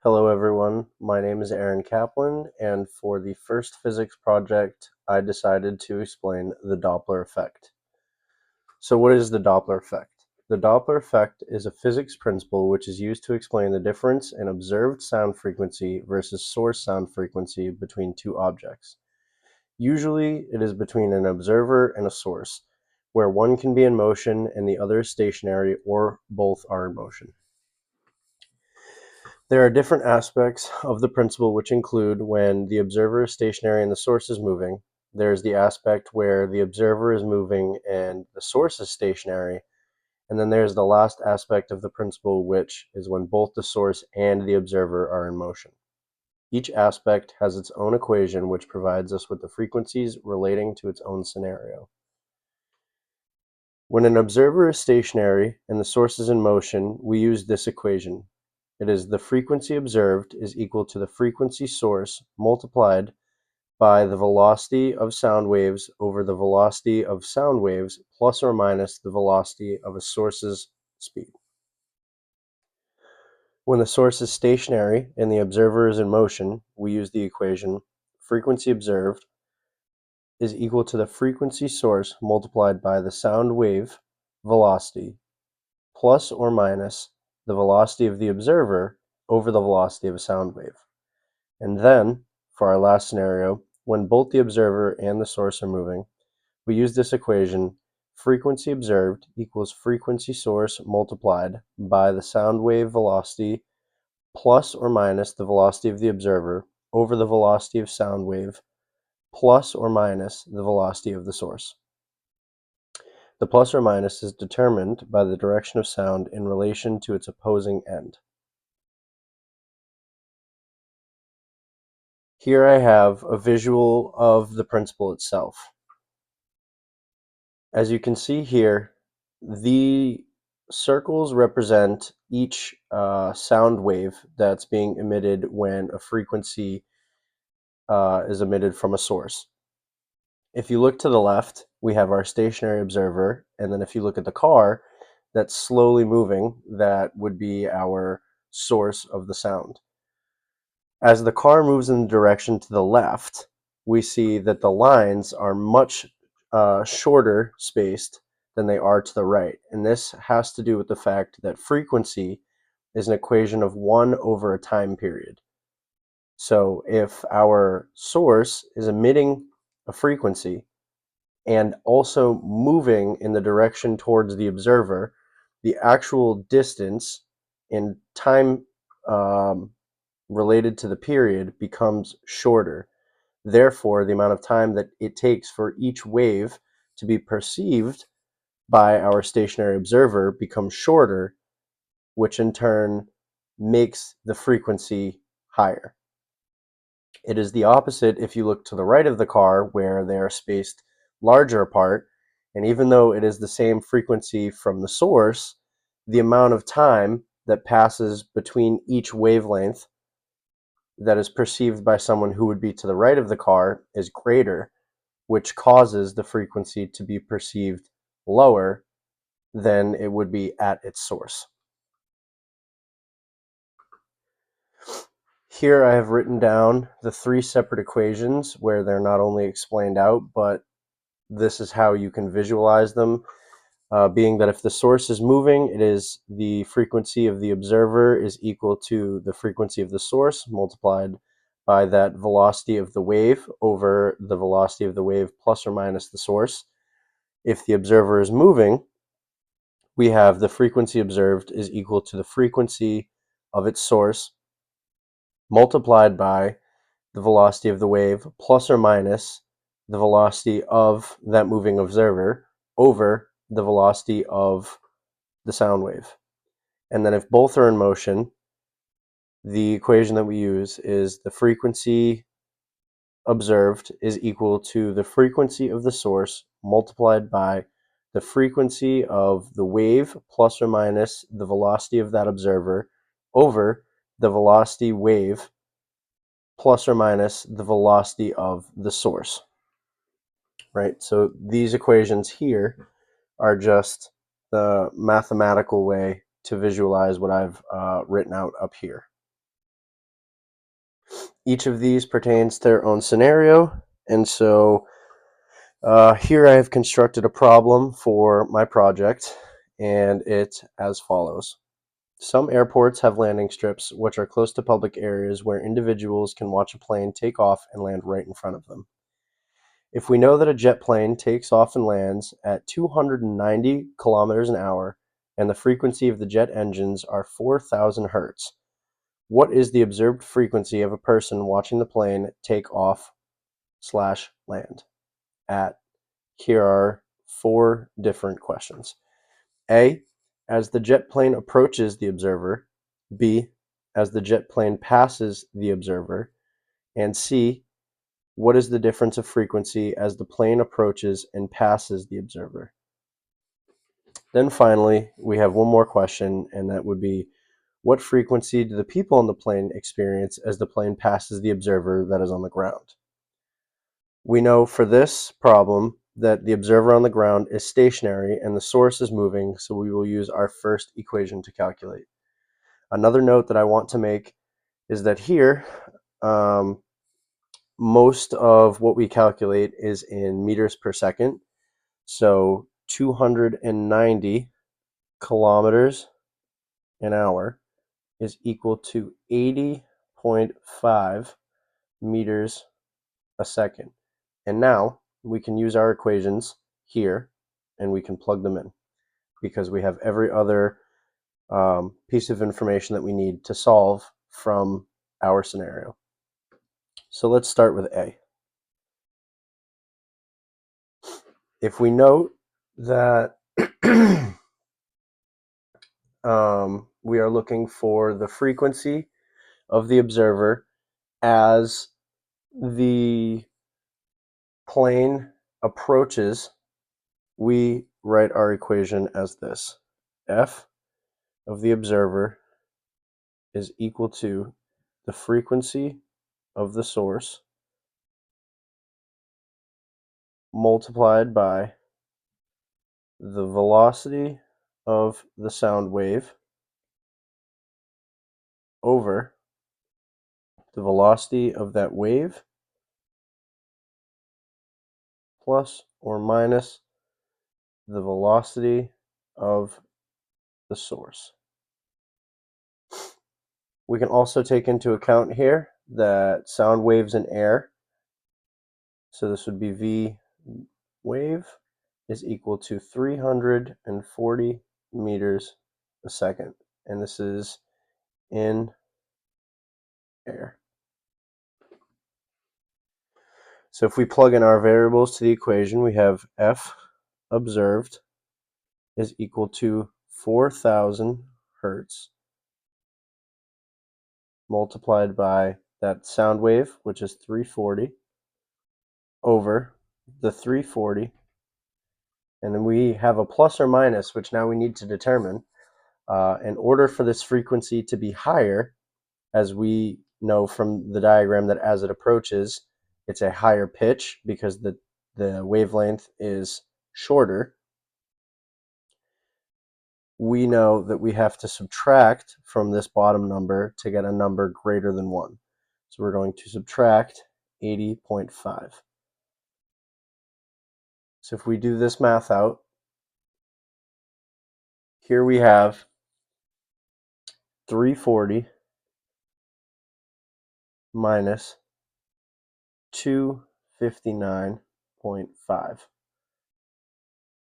Hello everyone, my name is Aaron Kaplan, and for the first physics project, I decided to explain the Doppler effect. So what is the Doppler effect? The Doppler effect is a physics principle which is used to explain the difference in observed sound frequency versus source sound frequency between two objects. Usually, it is between an observer and a source, where one can be in motion and the other is stationary, or both are in motion. There are different aspects of the principle which include when the observer is stationary and the source is moving. There's the aspect where the observer is moving and the source is stationary. And then there's the last aspect of the principle, which is when both the source and the observer are in motion. Each aspect has its own equation which provides us with the frequencies relating to its own scenario. When an observer is stationary and the source is in motion, we use this equation. It is the frequency observed is equal to the frequency source multiplied by the velocity of sound waves over the velocity of sound waves plus or minus the velocity of a source's speed. When the source is stationary and the observer is in motion, we use the equation frequency observed is equal to the frequency source multiplied by the sound wave velocity plus or minus the velocity of the observer over the velocity of a sound wave. And then, for our last scenario, when both the observer and the source are moving, we use this equation, frequency observed equals frequency source multiplied by the sound wave velocity plus or minus the velocity of the observer over the velocity of sound wave plus or minus the velocity of the source. The plus or minus is determined by the direction of sound in relation to its opposing end. Here I have a visual of the principle itself. As you can see here, the circles represent each sound wave that's being emitted when a frequency is emitted from a source. If you look to the left, we have our stationary observer, and then if you look at the car that's slowly moving, that would be our source of the sound. As the car moves in the direction to the left, we see that the lines are much shorter spaced than they are to the right. And this has to do with the fact that frequency is an equation of 1 over a time period. So if our source is emitting a frequency and also moving in the direction towards the observer, the actual distance in time related to the period becomes shorter. Therefore, the amount of time that it takes for each wave to be perceived by our stationary observer becomes shorter, which in turn makes the frequency higher. It is the opposite if you look to the right of the car, where they are spaced larger apart, and even though it is the same frequency from the source, the amount of time that passes between each wavelength that is perceived by someone who would be to the right of the car is greater, which causes the frequency to be perceived lower than it would be at its source. Here I have written down the 3 separate equations where they're not only explained out, but this is how you can visualize them. Being that if the source is moving, it is the frequency of the observer is equal to the frequency of the source multiplied by that velocity of the wave over the velocity of the wave plus or minus the source. If the observer is moving, we have the frequency observed is equal to the frequency of its source multiplied by the velocity of the wave plus or minus the velocity of that moving observer over the velocity of the sound wave. And then if both are in motion, the equation that we use is the frequency observed is equal to the frequency of the source multiplied by the frequency of the wave plus or minus the velocity of that observer over the velocity wave plus or minus the velocity of the source. Right? So these equations here are just the mathematical way to visualize what I've written out up here. Each of these pertains to their own scenario, and so here I have constructed a problem for my project, and it's as follows. Some airports have landing strips which are close to public areas where individuals can watch a plane take off and land right in front of them. If we know that a jet plane takes off and lands at 290 kilometers an hour and the frequency of the jet engines are 4,000 hertz, what is the observed frequency of a person watching the plane take off slash land at? Here are four different questions. A, as the jet plane approaches the observer. B, as the jet plane passes the observer. And C, what is the difference of frequency as the plane approaches and passes the observer? Then finally, we have one more question, and that would be, what frequency do the people on the plane experience as the plane passes the observer that is on the ground? We know for this problem that the observer on the ground is stationary and the source is moving, so we will use our first equation to calculate. Another note that I want to make is that here, most of what we calculate is in meters per second. So 290 kilometers an hour is equal to 80.5 meters a second. And now we can use our equations here and we can plug them in because we have every other piece of information that we need to solve from our scenario. So let's start with A. If we note that we are looking for the frequency of the observer as the plane approaches, we write our equation as this. F of the observer is equal to the frequency of the source multiplied by the velocity of the sound wave over the velocity of that wave plus or minus the velocity of the source. We can also take into account here that sound waves in air, so this would be V wave is equal to 340 meters a second, and this is in air. So if we plug in our variables to the equation, we have F observed is equal to 4,000 hertz multiplied by that sound wave, which is 340, over the 340, and then we have a plus or minus, which now we need to determine. In order for this frequency to be higher, as we know from the diagram that as it approaches, it's a higher pitch because the wavelength is shorter, we know that we have to subtract from this bottom number to get a number greater than 1. So we're going to subtract 80.5. So if we do this math out, here we have 340 minus 259.5,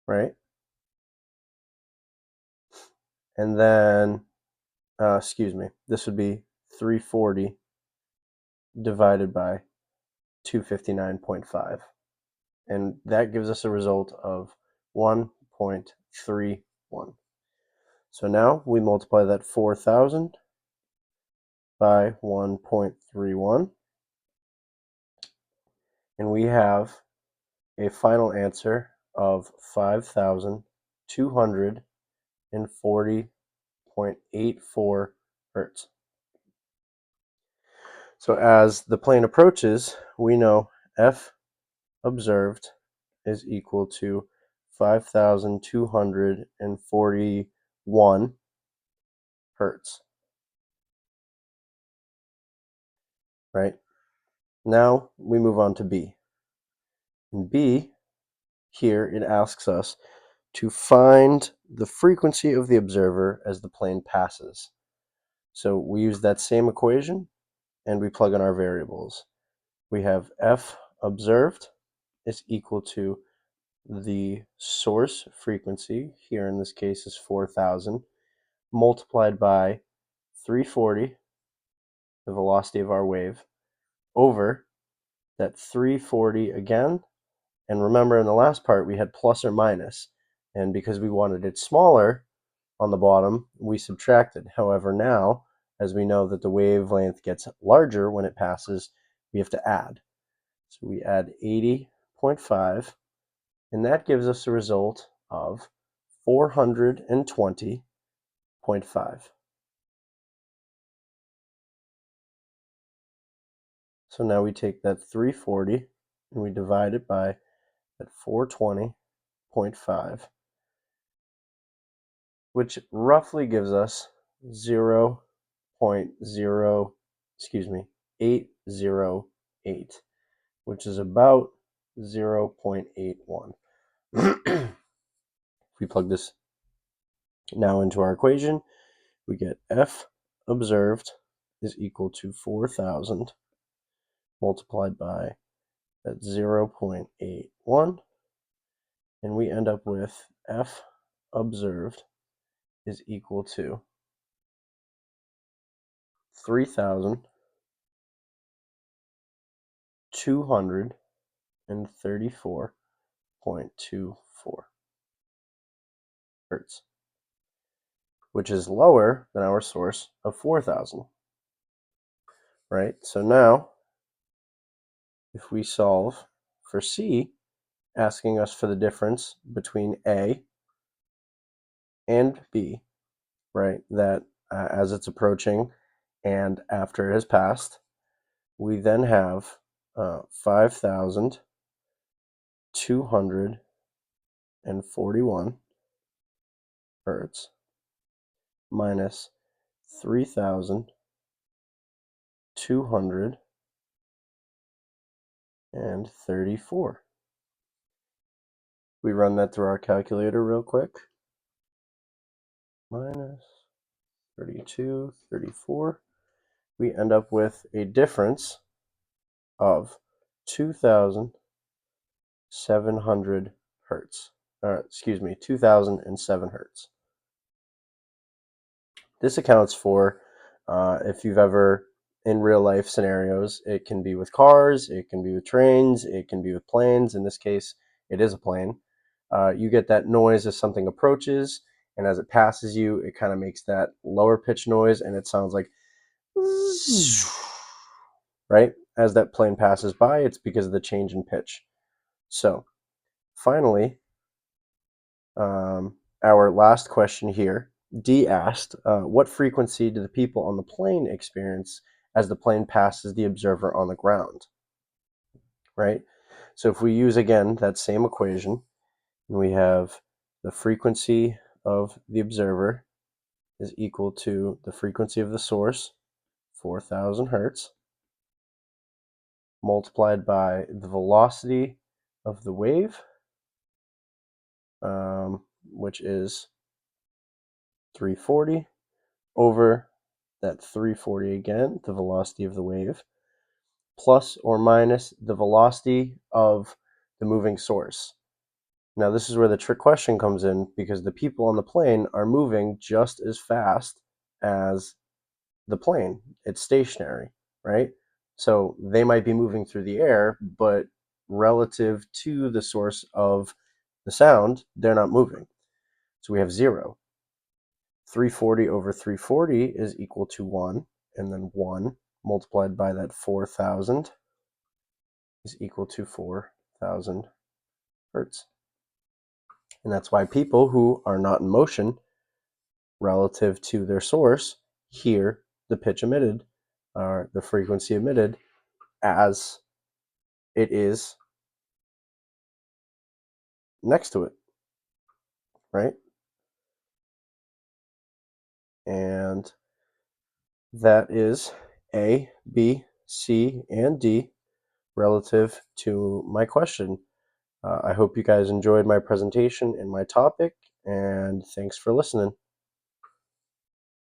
right? And then, this would be 340 divided by 259.5. And that gives us a result of 1.31. So now we multiply that 4,000 by 1.31, and we have a final answer of 5,240.84 hertz. So as the plane approaches, we know F observed is equal to 5,241 hertz. right? Now we move on to B. In B, here it asks us to find the frequency of the observer as the plane passes. So we use that same equation and we plug in our variables. We have F observed is equal to the source frequency, here in this case is 4,000, multiplied by 340, the velocity of our wave, over that 340 again. And remember, in the last part, we had plus or minus. And because we wanted it smaller on the bottom, we subtracted. However, now, as we know that the wavelength gets larger when it passes, we have to add. So we add 80.5, and that gives us a result of 420.5. So now we take that 340 and we divide it by that 420.5, which roughly gives us 808, which is about 0.81. If we plug this now into our equation, we get F observed is equal to 4,000 multiplied by that 0.81, and we end up with F observed is equal to 3,234.24 hertz, which is lower than our source of 4,000, right? So now, if we solve for C, asking us for the difference between A and B, right, that as it's approaching and after it has passed, we then have 5,241 hertz minus 3,234. We run that through our calculator real quick. Minus 32, 34. We end up with a difference of 2,700 hertz. 2,007 hertz. This accounts for, if you've ever, in real life scenarios, it can be with cars, it can be with trains, it can be with planes. In this case, it is a plane. You get that noise as something approaches, and as it passes you, it kind of makes that lower pitch noise, and it sounds like, right? As that plane passes by, it's because of the change in pitch. So, finally, our last question here, D asked, what frequency do the people on the plane experience as the plane passes the observer on the ground, right? So if we use, again, that same equation, and we have the frequency of the observer is equal to the frequency of the source, 4,000 hertz, multiplied by the velocity of the wave, which is 340, over that 340 again, the velocity of the wave, plus or minus the velocity of the moving source. Now, this is where the trick question comes in, because the people on the plane are moving just as fast as the plane. It's stationary, right? So they might be moving through the air, but relative to the source of the sound, they're not moving. So we have 0. 340 over 340 is equal to 1, and then 1 multiplied by that 4,000 is equal to 4,000 hertz. And that's why people who are not in motion relative to their source hear the pitch emitted, or the frequency emitted, as it is next to it, right? And that is A, B, C, and D relative to my question. I hope you guys enjoyed my presentation and my topic, and thanks for listening.